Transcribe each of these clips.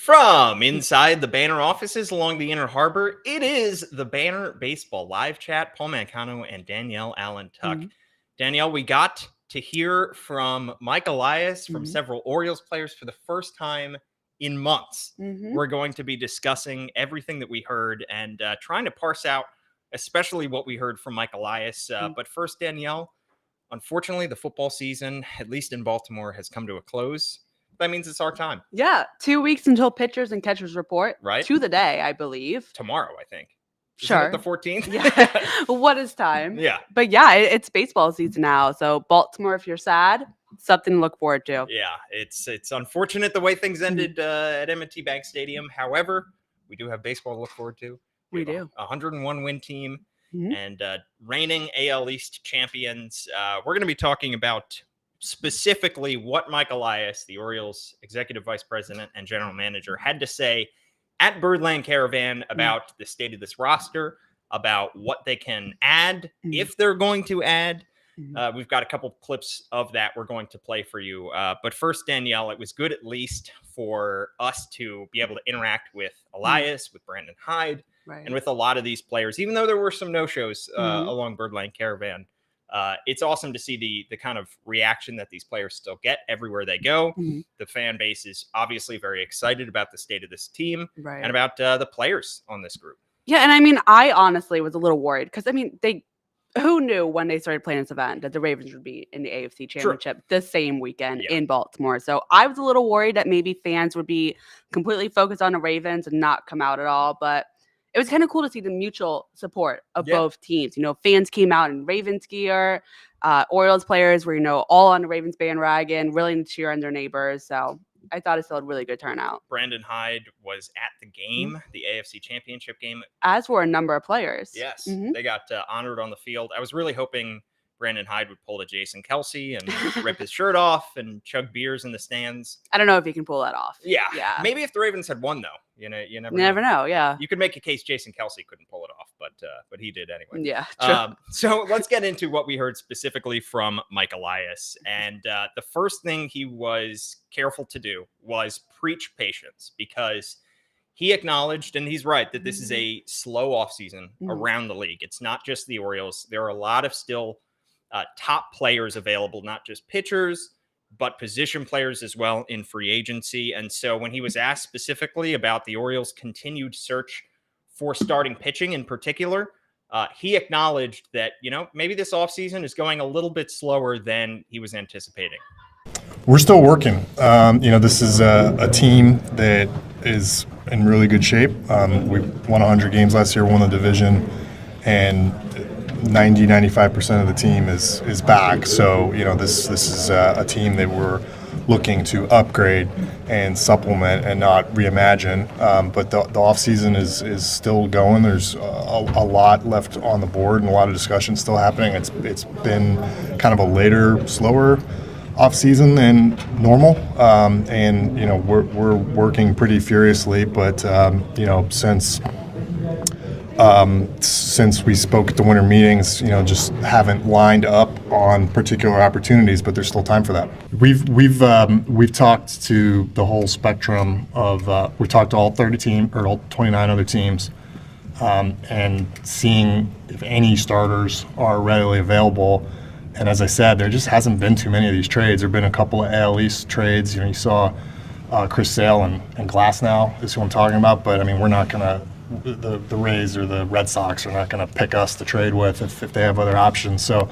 From inside the Banner offices along the Inner Harbor, it is the Banner Baseball Live Chat. Paul Mancano and Danielle Allentuck. Mhm. Danielle, we got to hear from Mike Elias, from Mhm. several Orioles players for the first time in months. Mhm. We're going to be discussing everything that we heard and trying to parse out, especially what we heard from Mike Elias. But first, Danielle, unfortunately, the football season, at least in Baltimore, has come to a close. That means it's our time. Yeah, 2 weeks until pitchers and catchers report. Right. To the day, I believe. Tomorrow, I think. Sure. Isn't it the 14th? Yeah. What is time? Yeah. But yeah, it's baseball season now. So Baltimore, if you're sad, something to look forward to. Yeah, it's unfortunate the way things ended at M&T Bank Stadium. However, we do have baseball to look forward to. We have do. A 101 win team Mhm. and reigning AL East champions. We're going to be talking about specifically what Mike Elias, the Orioles executive vice president and general manager, had to say at Birdland Caravan about the state of this roster, about what they can add, if they're going to add. We've got a couple clips of that we're going to play for you. But first, Danielle, it was good at least for us to be able to interact with Elias, with Brandon Hyde, and with a lot of these players, even though there were some no-shows along Birdland Caravan. It's awesome to see the kind of reaction that these players still get everywhere they go. The fan base is obviously very excited about the state of this team and about the players on this group. Yeah, and I mean, I honestly was a little worried because, I mean, who knew when they started playing this event that the Ravens would be in the AFC Championship the same weekend in Baltimore? So I was a little worried that maybe fans would be completely focused on the Ravens and not come out at all. But it was kind of cool to see the mutual support of both teams. You know, fans came out in Ravens gear. Orioles players were, all on the Ravens bandwagon, willing to cheer on their neighbors. So I thought it still had a really good turnout. Brandon Hyde was at the game, the AFC Championship game. As were a number of players. Yes, they got honored on the field. I was really hoping Brandon Hyde would pull a Jason Kelsey and rip his shirt off and chug beers in the stands. I don't know if he can pull that off. Yeah. Maybe if the Ravens had won, though. You never know. Yeah. You could make a case Jason Kelsey couldn't pull it off, but he did anyway. Yeah. True. So let's get into what we heard specifically from Mike Elias. And the first thing he was careful to do was preach patience, because he acknowledged, and he's right, that this is a slow offseason around the league. It's not just the Orioles. There are a lot of still top players available, not just pitchers, but position players as well in free agency. And so when he was asked specifically about the Orioles' continued search for starting pitching in particular, he acknowledged that, maybe this offseason is going a little bit slower than he was anticipating. We're still working. This is a team that is in really good shape. We won 100 games last year, won the division, and 95% of the team is back. So, this is a team that we're looking to upgrade and supplement and not reimagine. But the offseason is still going. There's a lot left on the board and a lot of discussion still happening. It's been kind of a later, slower off-season than normal, and we're working pretty furiously, but since we spoke at the winter meetings, just haven't lined up on particular opportunities, but there's still time for that. We've talked to the whole spectrum of we talked to all 30 teams or all 29 other teams, and seeing if any starters are readily available. And as I said, there just hasn't been too many of these trades. There have been a couple of AL East trades. You saw Chris Sale and Glass now is who I'm talking about. But, I mean, we're not going to – the Rays or the Red Sox are not going to pick us to trade with if they have other options. So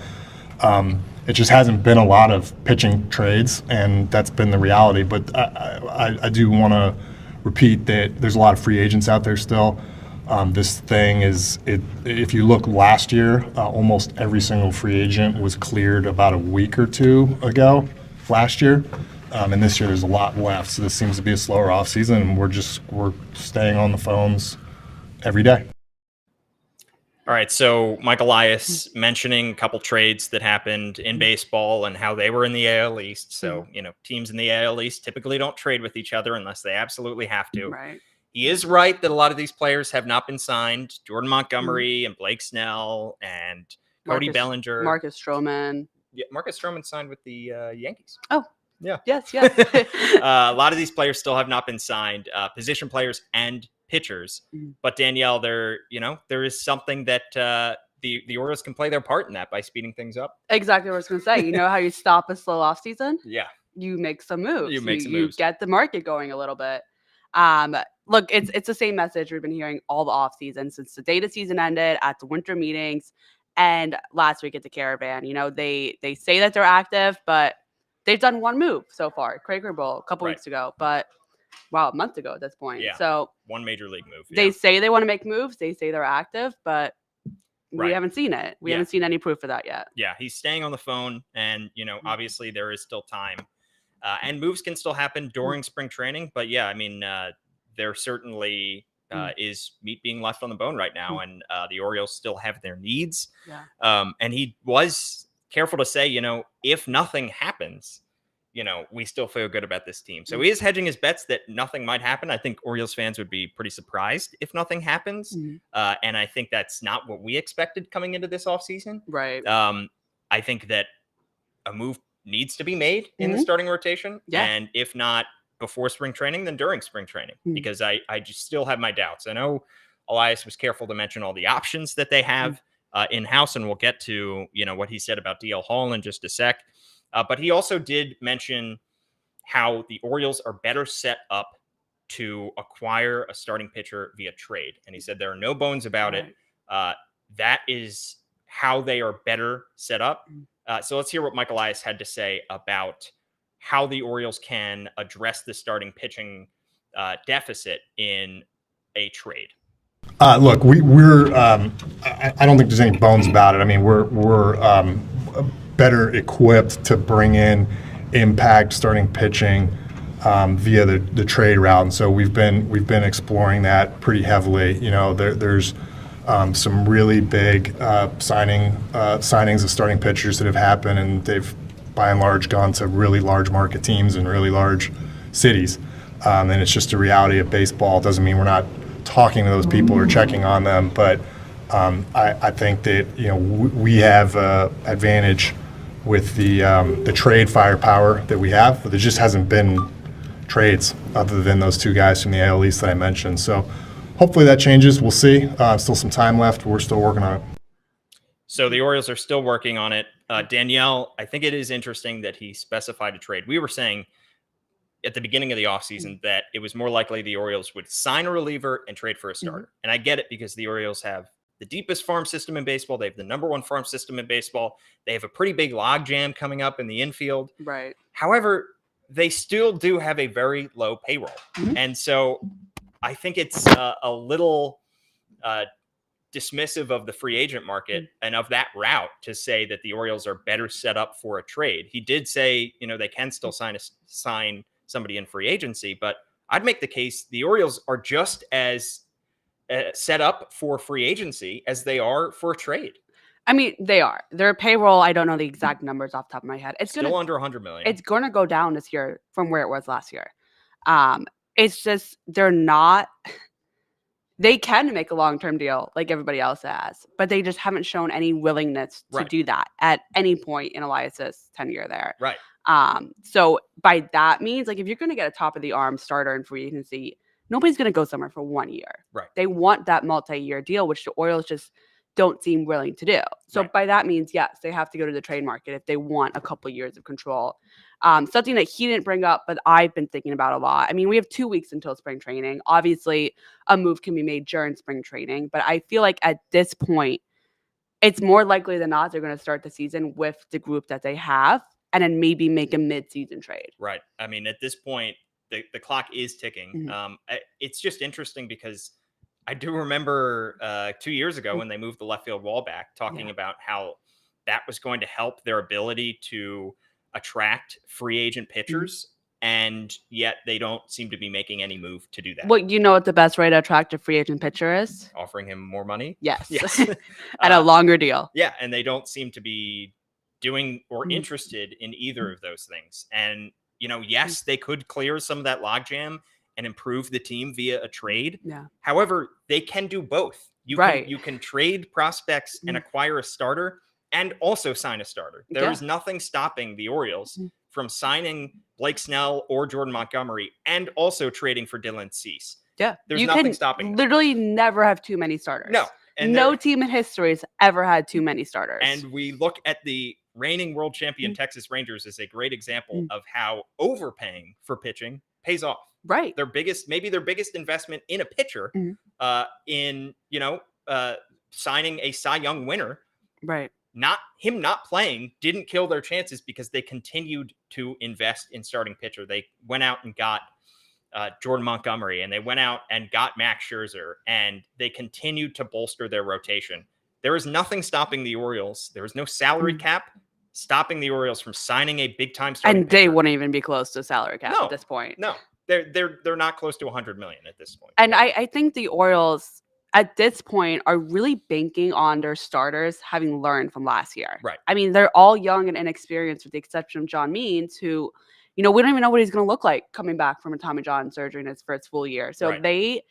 it just hasn't been a lot of pitching trades, and that's been the reality. But I do want to repeat that there's a lot of free agents out there still. This thing is, if you look last year, almost every single free agent was cleared about a week or two ago last year. And this year there's a lot left. So this seems to be a slower offseason, and we're staying on the phones every day. All right, so Mike Elias mentioning a couple trades that happened in baseball and how they were in the AL East. So, teams in the AL East typically don't trade with each other unless they absolutely have to. Right. He is right that a lot of these players have not been signed. Jordan Montgomery and Blake Snell and Cody Bellinger. Marcus Stroman. Yeah, Marcus Stroman signed with the Yankees. Oh, Yeah. Yes. A lot of these players still have not been signed, position players and pitchers. But Danielle, there is something that the Orioles can play their part in that by speeding things up. Exactly what I was going to say. You know how you stop a slow off season? Yeah. You make some moves. You get the market going a little bit. Look, it's the same message we've been hearing all the off season since the day the season ended, at the winter meetings, and last week at the Caravan. They say that they're active, but they've done one move so far, Quaker Bowl, a couple weeks ago, but a month ago at this point. Yeah. So one major league move. They say they want to make moves. They say they're active, but we haven't seen it. We haven't seen any proof of that yet. Yeah, he's staying on the phone, and obviously there is still time, and moves can still happen during spring training. But yeah, I mean, there certainly is meat being left on the bone right now, and the Orioles still have their needs. Yeah. And he was careful to say, if nothing happens, we still feel good about this team. So he is hedging his bets that nothing might happen. I think Orioles fans would be pretty surprised if nothing happens. And I think that's not what we expected coming into this offseason. Right. I think that a move needs to be made in the starting rotation. Yeah. And if not before spring training, then during spring training, because I just still have my doubts. I know Elias was careful to mention all the options that they have in-house, and we'll get to, what he said about DL Hall in just a sec. But he also did mention how the Orioles are better set up to acquire a starting pitcher via trade. And he said there are no bones about it. That is how they are better set up. So let's hear what Mike Elias had to say about how the Orioles can address the starting pitching deficit in a trade. Look, we're. I don't think there's any bones about it. I mean, we're better equipped to bring in impact starting pitching via the trade route, and so we've been exploring that pretty heavily. There's some really big signings of starting pitchers that have happened, and they've by and large gone to really large market teams in really large cities. And it's just a reality of baseball. It doesn't mean we're not talking to those people or checking on them, but I think that we have advantage with the trade firepower that we have, but there just hasn't been trades other than those two guys from the AL East that I mentioned. So hopefully that changes. We'll see. Still some time left. We're still working on it. So the Orioles are still working on it. Danielle, I think it is interesting that he specified a trade. We were saying at the beginning of the offseason that it was more likely the Orioles would sign a reliever and trade for a starter. And I get it because the Orioles have the deepest farm system in baseball. They have the #1 farm system in baseball. They have a pretty big log jam coming up in the infield. Right. However, they still do have a very low payroll. And so I think it's a little dismissive of the free agent market and of that route to say that the Orioles are better set up for a trade. He did say, they can still sign somebody in free agency, but I'd make the case the Orioles are just as set up for free agency as they are for a trade. I mean, they are. Their payroll, I don't know the exact numbers off the top of my head. It's still under $100 million. It's going to go down this year from where it was last year. It's just they're not. They can make a long-term deal like everybody else has, but they just haven't shown any willingness to do that at any point in Elias's tenure there. Right. So by that means, like if you're going to get a top-of-the-arm starter in free agency, nobody's going to go somewhere for 1 year. Right. They want that multi-year deal, which the Orioles just don't seem willing to do. So by that means, yes, they have to go to the trade market if they want a couple years of control. Something that he didn't bring up, but I've been thinking about a lot. I mean, we have 2 weeks until spring training. Obviously, a move can be made during spring training, but I feel like at this point, it's more likely than not they're going to start the season with the group that they have and then maybe make a mid-season trade. Right. I mean, at this point, the clock is ticking. It's just interesting because I do remember 2 years ago when they moved the left field wall back, talking about how that was going to help their ability to attract free agent pitchers, and yet they don't seem to be making any move to do that. Well, you know what the best way to attract a free agent pitcher is? Offering him more money? Yes. At a longer deal. Yeah, and they don't seem to be doing or interested in either of those things. And, yes, they could clear some of that logjam and improve the team via a trade. Yeah. However, they can do both. You can trade prospects and acquire a starter and also sign a starter. There is nothing stopping the Orioles from signing Blake Snell or Jordan Montgomery and also trading for Dylan Cease. Yeah. There's you nothing can stopping them. literally never have too many starters. No. And no team in history has ever had too many starters. And we look at the reigning world champion Texas Rangers as a great example of how overpaying for pitching pays off. Right. Maybe their biggest investment in a pitcher, in signing a Cy Young winner. Right. Not playing didn't kill their chances because they continued to invest in starting pitcher. They went out and got Jordan Montgomery, and they went out and got Max Scherzer, and they continued to bolster their rotation. There is nothing stopping the Orioles. There is no salary cap stopping the Orioles from signing a big time starting and they pitcher. wouldn't even be close to salary cap at this point. No, they're not close to 100 million at this point. And I think the Orioles at this point are really banking on their starters having learned from last year. Right. I mean, they're all young and inexperienced with the exception of John Means, who, we don't even know what he's going to look like coming back from a Tommy John surgery in his first full year. So the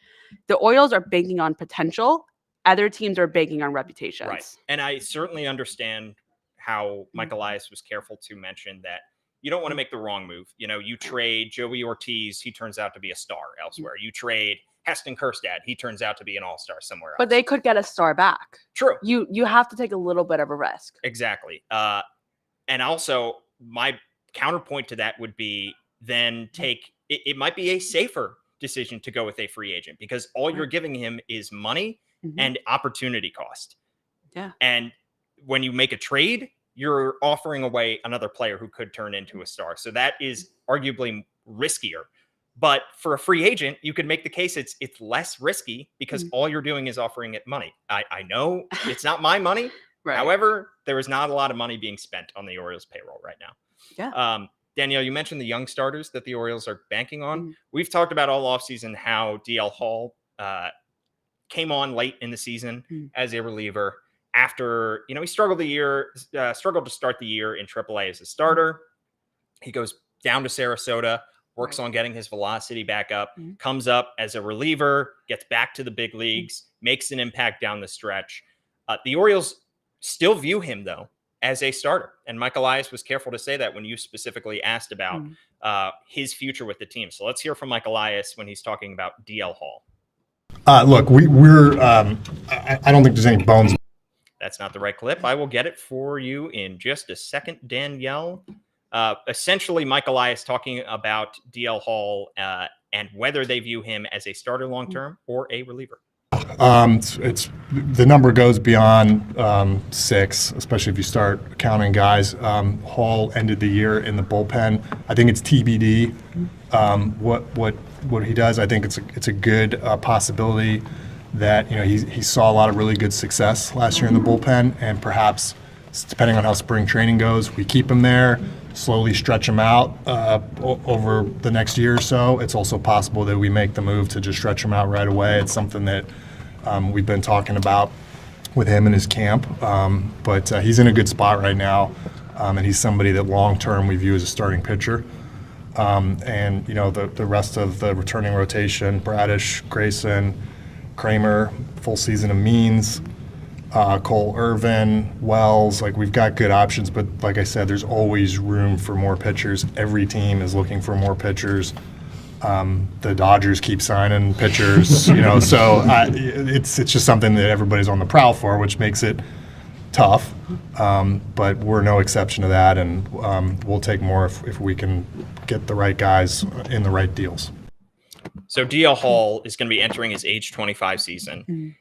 Orioles are banking on potential. Other teams are banking on reputations. Right. And I certainly understand how Mike Elias was careful to mention that you don't want to make the wrong move. You trade Joey Ortiz, he turns out to be a star elsewhere. You trade Heston Kjerstad, he turns out to be an all-star somewhere else. But they could get a star back. True. You have to take a little bit of a risk. Exactly. And also, my counterpoint to that would be then it might be a safer decision to go with a free agent because all you're giving him is money and opportunity cost. Yeah. And when you make a trade, you're offering away another player who could turn into a star. So that is arguably riskier. But for a free agent, you could make the case it's less risky because all you're doing is offering it money. I know it's not my money. Right. However, there is not a lot of money being spent on the Orioles payroll right now. Yeah. Danielle, you mentioned the young starters that the Orioles are banking on. We've talked about all offseason how DL Hall came on late in the season as a reliever after, he struggled to start the year in AAA as a starter. He goes down to Sarasota, works on getting his velocity back up, comes up as a reliever, gets back to the big leagues, makes an impact down the stretch. The Orioles still view him, though, as a starter. And Mike Elias was careful to say that when you specifically asked about his future with the team. So let's hear from Mike Elias when he's talking about DL Hall. Look, I don't think there's any bones. That's not the right clip. I will get it for you in just a second, Danielle. Essentially, Mike Elias talking about DL Hall and whether they view him as a starter long-term or a reliever. It's the number goes beyond 6, especially if you start counting guys. Hall ended the year in the bullpen. I think it's TBD what he does. I think it's a good possibility that he saw a lot of really good success last year in the bullpen, and perhaps depending on how spring training goes, we keep him there, slowly stretch him out over the next year or so. It's also possible that we make the move to just stretch him out right away. It's something that we've been talking about with him in his camp, but he's in a good spot right now, and he's somebody that long-term we view as a starting pitcher. And the rest of the returning rotation, Bradish, Grayson, Kramer, full season of Means, Cole Irvin, Wells, we've got good options, but like I said, there's always room for more pitchers. Every team is looking for more pitchers. The Dodgers keep signing pitchers, so it's just something that everybody's on the prowl for, which makes it tough. But we're no exception to that, and we'll take more if we can get the right guys in the right deals. So DL Hall is going to be entering his age 25 season.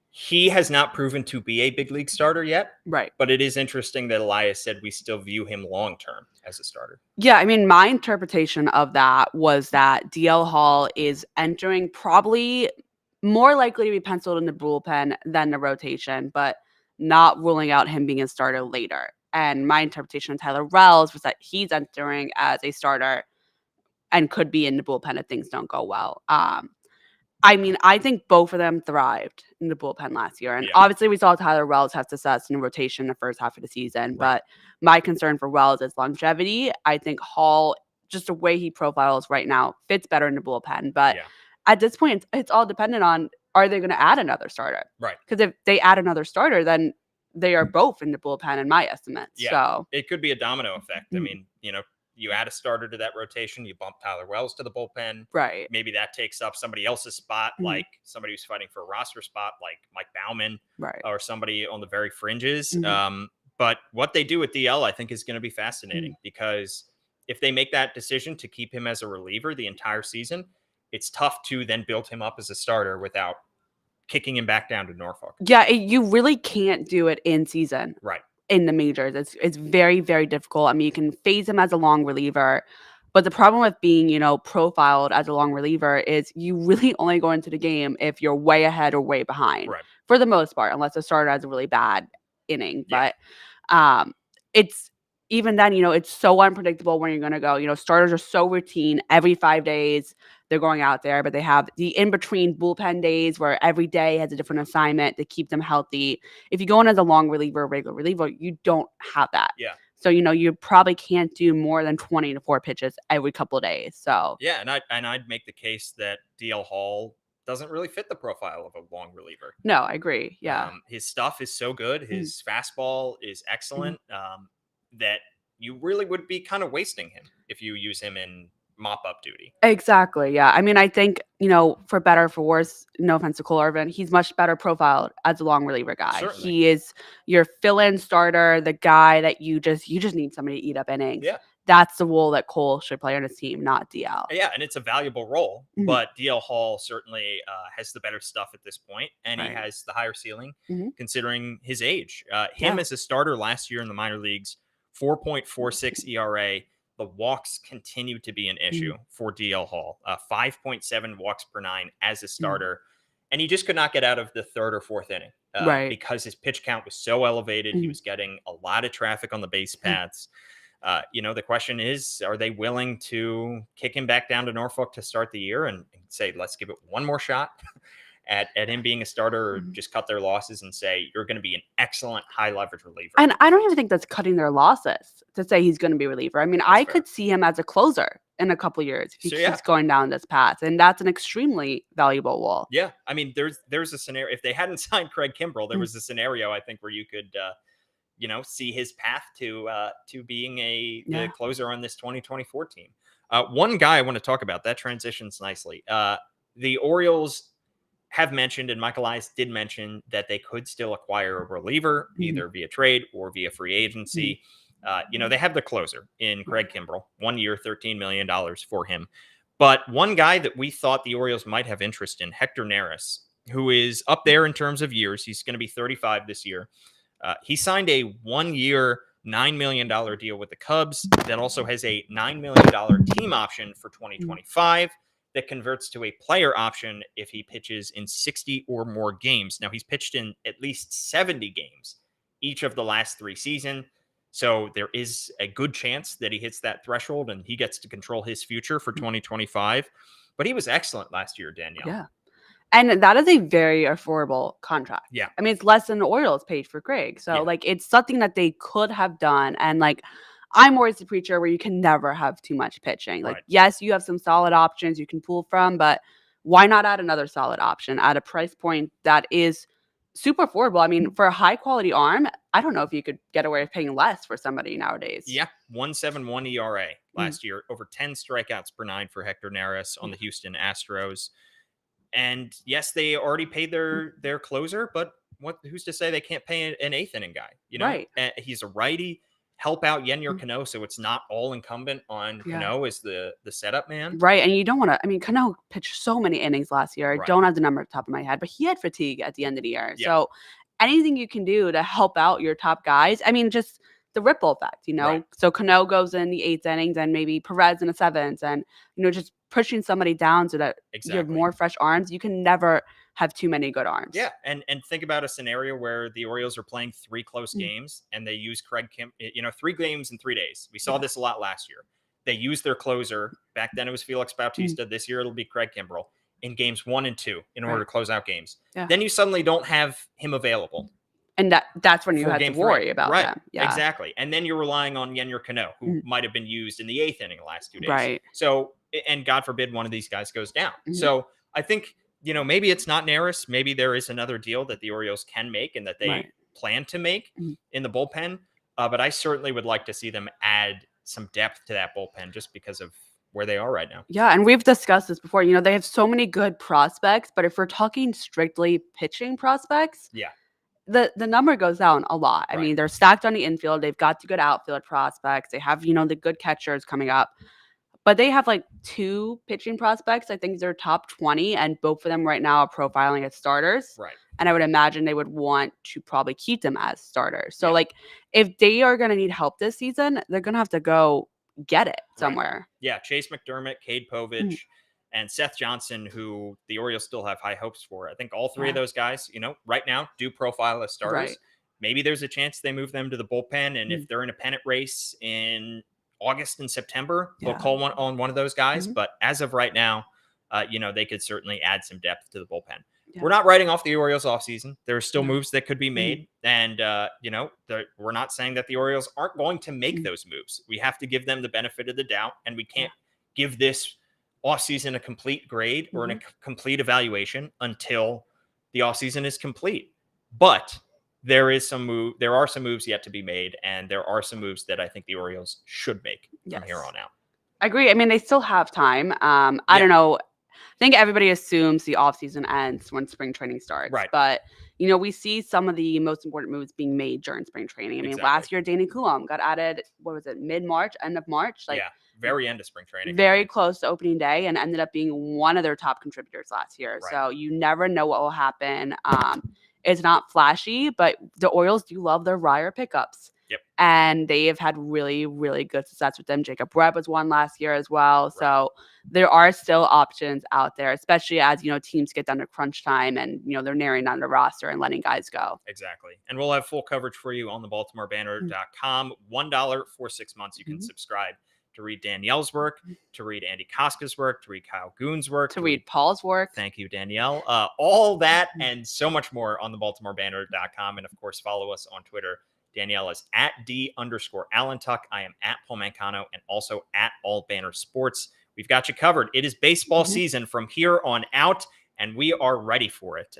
He has not proven to be a big league starter yet. Right. But it is interesting that Elias said we still view him long-term as a starter. Yeah, I mean, my interpretation of that was that DL Hall is entering probably more likely to be penciled in the bullpen than the rotation, but not ruling out him being a starter later. And my interpretation of Tyler Wells was that he's entering as a starter and could be in the bullpen if things don't go well. I mean, I think both of them thrived in the bullpen last year. And obviously we saw Tyler Wells have success in rotation the first half of the season. Right. But my concern for Wells is longevity. I think Hall, just the way he profiles right now, fits better in the bullpen. But at this point, it's all dependent on, are they going to add another starter? Right. Because if they add another starter, then they are both in the bullpen in my estimates. Yeah. So it could be a domino effect. I mean, You add a starter to that rotation. You bump Tyler Wells to the bullpen. Right. Maybe that takes up somebody else's spot, like somebody who's fighting for a roster spot, like Mike Baumann, Right. or somebody on the very fringes. But what they do with DL, I think, is going to be fascinating because if they make that decision to keep him as a reliever the entire season, it's tough to then build him up as a starter without kicking him back down to Norfolk. Yeah, you really can't do it in season. Right. In the majors. It's very, very difficult. I mean, you can phase him as a long reliever, but the problem with being, profiled as a long reliever is you really only go into the game if you're way ahead or way behind. Right. For the most part, unless the starter has a really bad inning. Yeah. But it's even then, it's so unpredictable when you're going to go. Starters are so routine. Every 5 days they're going out there, but they have the in-between bullpen days where every day has a different assignment to keep them healthy. If you go in as a long reliever, regular reliever, you don't have that. Yeah. So, you probably can't do more than 20 to 4 pitches every couple of days. So yeah, and I'd make the case that DL Hall doesn't really fit the profile of a long reliever. No, I agree. Yeah. His stuff is so good. His fastball is excellent. That you really would be kind of wasting him if you use him in mop-up duty. Exactly, yeah. I mean, I think, for better or for worse, no offense to Cole Irvin, he's much better profiled as a long reliever guy. Certainly. He is your fill-in starter, the guy that you just need somebody to eat up innings. Yeah. That's the role that Cole should play on his team, not DL. Yeah, and it's a valuable role, but DL Hall certainly has the better stuff at this point, and he has the higher ceiling considering his age. Him as a starter last year in the minor leagues, 4.46 ERA. The walks continue to be an issue for DL Hall. 5.7 walks per 9 as a starter. And he just could not get out of the third or fourth inning because his pitch count was so elevated. He was getting a lot of traffic on the base paths. The question is, are they willing to kick him back down to Norfolk to start the year and say, let's give it one more shot at him being a starter, or just cut their losses and say, you're going to be an excellent high leverage reliever? And I don't even think that's cutting their losses to say he's going to be a reliever. I mean, I could see him as a closer in a couple of years if he keeps going down this path. And that's an extremely valuable role. Yeah. I mean, there's a scenario. If they hadn't signed Craig Kimbrell, there was a scenario, I think, where you could, see his path to being the closer on this 2024 team. One guy I want to talk about that transitions nicely. The Orioles have mentioned, and Mike Elias did mention, that they could still acquire a reliever either via trade or via free agency. They have the closer in Craig Kimbrell, 1 year, $13 million for him. But one guy that we thought the Orioles might have interest in, Hector Neris, who is up there in terms of years. He's going to be 35 this year. He signed a 1 year, $9 million deal with the Cubs that also has a $9 million team option for 2025 that converts to a player option if he pitches in 60 or more games. Now, he's pitched in at least 70 games each of the last 3 seasons. So there is a good chance that he hits that threshold and he gets to control his future for 2025. But he was excellent last year, Danielle. Yeah. And that is a very affordable contract. Yeah. I mean, it's less than the Orioles paid for Craig. So, it's something that they could have done. And, I'm always the preacher where you can never have too much pitching. Yes, you have some solid options you can pull from, but why not add another solid option at a price point that is super affordable? I mean, for a high-quality arm, I don't know if you could get away with paying less for somebody nowadays. Yeah, 1.71 ERA last year, over 10 strikeouts per 9 for Hector Neris on the Houston Astros. And yes, they already paid their closer, but who's to say they can't pay an eighth inning guy? Right. He's a righty, help out Yennier Cano, so it's not all incumbent on Cano as the setup man. Right, and you don't want to. I mean, Cano pitched so many innings last year. I don't have the number at the top of my head, but he had fatigue at the end of the year. Yeah. So anything you can do to help out your top guys, I mean, just the ripple effect, Right. So Cano goes in the 8th innings and maybe Perez in the 7th, and just pushing somebody down so that you have more fresh arms. You can never have too many good arms. Yeah, and think about a scenario where the Orioles are playing 3 close games and they use Craig Kim, 3 games in 3 days. We saw this a lot last year. They used their closer. Back then it was Felix Bautista. This year it'll be Craig Kimbrell in games 1 and 2 in order to close out games. Yeah. Then you suddenly don't have him available. And that's when you have to worry about them. Yeah. Exactly. And then you're relying on Yennier Cano, who might have been used in the 8th inning the last 2 days. Right. So, and God forbid one of these guys goes down. So I think, maybe it's not Neris. Maybe there is another deal that the Orioles can make and that they plan to make in the bullpen. But I certainly would like to see them add some depth to that bullpen just because of where they are right now. Yeah, and we've discussed this before. They have so many good prospects, but if we're talking strictly pitching prospects, Yeah. the number goes down a lot. I Right. mean, they're stacked on the infield. They've got the good outfield prospects. They have, the good catchers coming up. But they have like 2 pitching prospects. I think they're top 20, and both of them right now are profiling as starters. Right. And I would imagine they would want to probably keep them as starters. So, Yeah. if they are going to need help this season, they're going to have to go get it somewhere. Right. Yeah, Chase McDermott, Cade Povich, and Seth Johnson, who the Orioles still have high hopes for. I think all 3 of those guys, right now do profile as starters. Right. Maybe there's a chance they move them to the bullpen, and if they're in a pennant race in August and September, they'll call on one of those guys. But as of right now, they could certainly add some depth to the bullpen. Yeah. We're not writing off the Orioles offseason. There are still moves that could be made. And, we're not saying that the Orioles aren't going to make those moves. We have to give them the benefit of the doubt, and we can't give this offseason a complete grade or a complete evaluation until the offseason is complete. But there are some moves yet to be made, and there are some moves that I think the Orioles should make from here on out. I agree. I mean, they still have time. I don't know. I think everybody assumes the offseason ends when spring training starts. Right. But, we see some of the most important moves being made during spring training. I mean, last year, Danny Coulomb got added, mid-March, end of March? Very end of spring training. Very close to opening day, and ended up being one of their top contributors last year. Right. So you never know what will happen. It's not flashy, but the Orioles do love their Ryer pickups. Yep. And they have had really, really good success with them. Jacob Webb was one last year as well. Right. So there are still options out there, especially as, teams get down to crunch time and, they're narrowing down the roster and letting guys go. Exactly. And we'll have full coverage for you on the BaltimoreBanner.com. $1 for 6 months. You can subscribe to read Danielle's work, to read Andy Koska's work, to read Kyle Goon's work, to read Paul's work. Thank you, Danielle. All that and so much more on the BaltimoreBanner.com. And of course, follow us on Twitter. Danielle is at @D_Allentuck. I am at Paul Mancano and also at All Banner Sports. We've got you covered. It is baseball season from here on out, and we are ready for it.